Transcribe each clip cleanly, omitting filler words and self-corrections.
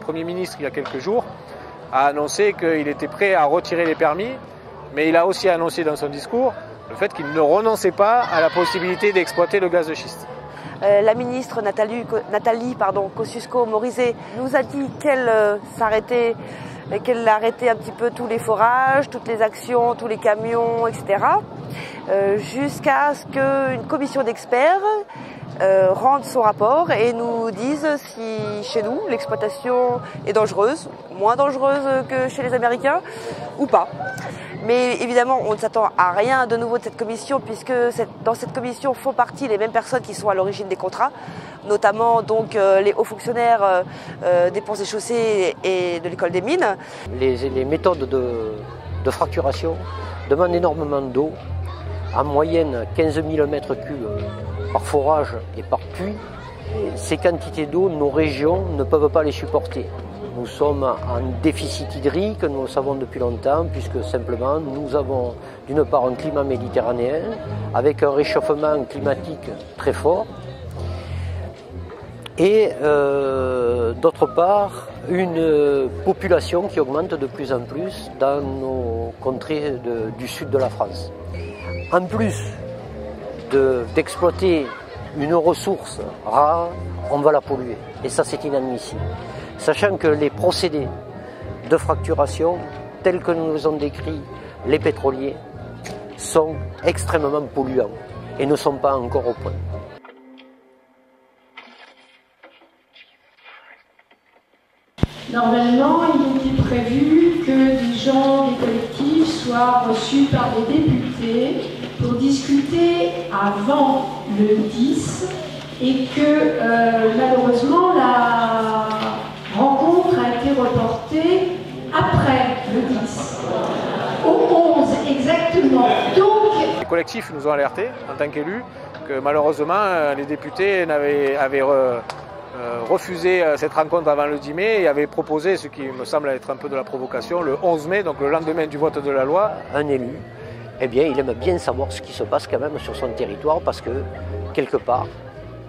Premier ministre, il y a quelques jours, a annoncé qu'il était prêt à retirer les permis, mais il a aussi annoncé dans son discours le fait qu'il ne renonçait pas à la possibilité d'exploiter le gaz de schiste. La ministre Nathalie Kosciusko-Morizet nous a dit qu'elle s'arrêtait, qu'elle arrêtait un petit peu tous les forages, toutes les actions, tous les camions, etc. Jusqu'à ce qu'une commission d'experts rende son rapport et nous dise si chez nous l'exploitation est dangereuse, moins dangereuse que chez les Américains ou pas. Mais évidemment, on ne s'attend à rien de nouveau de cette commission puisque dans cette commission font partie les mêmes personnes qui sont à l'origine des contrats, notamment donc les hauts fonctionnaires des ponts et chaussées et de l'école des mines. Les méthodes de fracturation demandent énormément d'eau, en moyenne 15 000 mètres cubes par forage et par puits. Ces quantités d'eau, nos régions ne peuvent pas les supporter. Nous sommes en déficit hydrique, nous le savons depuis longtemps, puisque simplement nous avons d'une part un climat méditerranéen avec un réchauffement climatique très fort et d'autre part une population qui augmente de plus en plus dans nos contrées du sud de la France. En plus d'exploiter une ressource rare, on va la polluer et ça c'est inadmissible. Sachant que les procédés de fracturation, tels que nous les ont décrits les pétroliers, sont extrêmement polluants et ne sont pas encore au point. Normalement, il était prévu que des gens des collectifs soient reçus par des députés pour discuter avant le 10 et que malheureusement la rencontre a été reportée après le 10, au 11 exactement. Donc, les collectifs nous ont alertés en tant qu'élus que malheureusement les députés avaient refusé cette rencontre avant le 10 mai et avaient proposé, ce qui me semble être un peu de la provocation, le 11 mai, donc le lendemain du vote de la loi. Un élu, eh bien, il aime bien savoir ce qui se passe quand même sur son territoire parce que quelque part,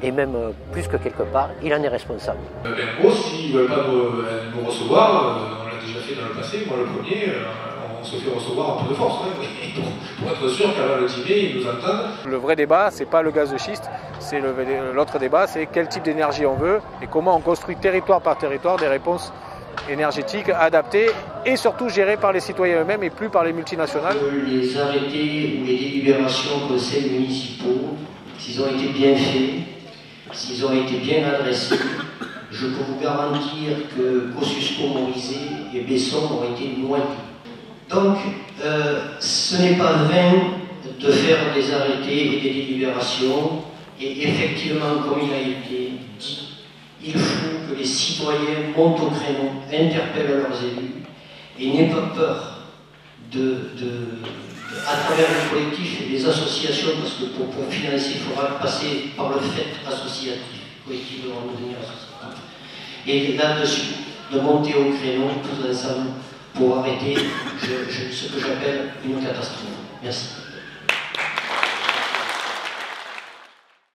et même plus que quelque part, il en est responsable. En gros, s'ils ne veulent pas nous recevoir, on l'a déjà fait dans le passé, moi le premier, on se fait recevoir un peu de force, hein, pour être sûr qu'avant le 10 mai, ils nous entendent. Le vrai débat, ce n'est pas le gaz de schiste, l'autre débat, c'est quel type d'énergie on veut et comment on construit territoire par territoire des réponses énergétiques adaptées et surtout gérées par les citoyens eux-mêmes et plus par les multinationales. Les arrêtés ou les délibérations conseils municipaux, s'ils ont été bien faits, s'ils ont été bien adressés, je peux vous garantir que Kosciusko-Morizet et Besson ont été noyés. Donc, ce n'est pas vain de faire des arrêtés et des délibérations, et effectivement, comme il a été dit, il faut que les citoyens montent au créneau, interpellent leurs élus, et n'aient pas peur à travers les collectifs et les associations, parce que pour financer, il faudra passer par le fait associatif. Les collectifs devront devenir associatifs. Et là-dessus, de monter au créneau tous ensemble pour arrêter ce que j'appelle une catastrophe. Merci.